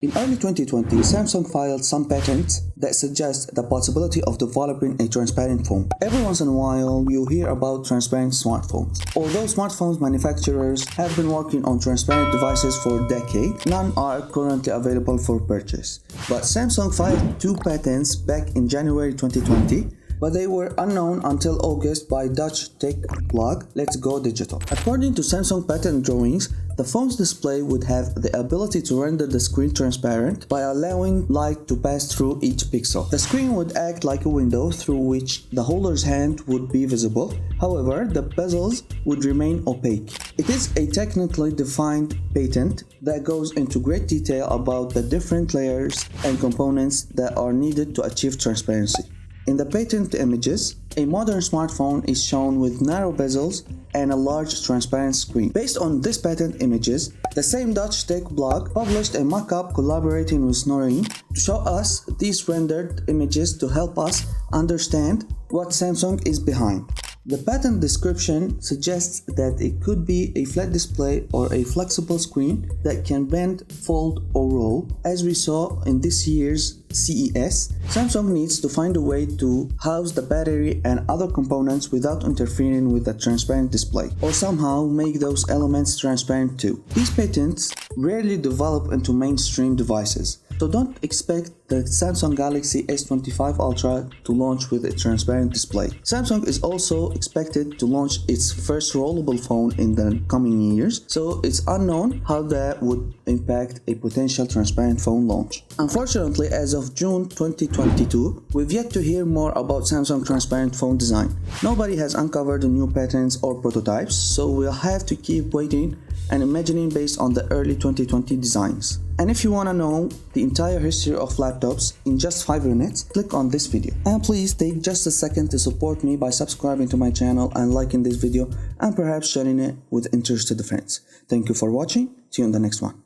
In early 2020, Samsung filed some patents that suggest the possibility of developing a transparent phone. Every once in a while, you hear about transparent smartphones. Although smartphones manufacturers have been working on transparent devices for decades, none are currently available for purchase. But Samsung filed two patents back in January 2020, but they were unknown until August by Dutch tech blog Let's Go Digital. According to Samsung patent drawings, the phone's display would have the ability to render the screen transparent by allowing light to pass through each pixel. The screen would act like a window through which the holder's hand would be visible. However, the bezels would remain opaque. It is a technically defined patent that goes into great detail about the different layers and components that are needed to achieve transparency. In the patent images, a modern smartphone is shown with narrow bezels and a large transparent screen. Based on these patent images, the same Dutch tech blog published a mock-up collaborating with Snorine to show us these rendered images to help us understand what Samsung is behind. The patent description suggests that it could be a flat display or a flexible screen that can bend, fold, or roll. As we saw in this year's CES, Samsung needs to find a way to house the battery and other components without interfering with the transparent display, or somehow make those elements transparent too. These patents rarely develop into mainstream devices, so don't expect the Samsung Galaxy S25 Ultra to launch with a transparent display. Samsung is also expected to launch its first rollable phone in the coming years, so it's unknown how that would impact a potential transparent phone launch. Unfortunately, as of June 2022, we've yet to hear more about Samsung transparent phone design. Nobody has uncovered the new patents or prototypes, so we'll have to keep waiting and imagining based on the early 2020 designs. And if you want to know the entire history of laptops in just 5 minutes, click on this video. And please take just a second to support me by subscribing to my channel and liking this video and perhaps sharing it with interested friends. Thank you for watching. See you in the next one.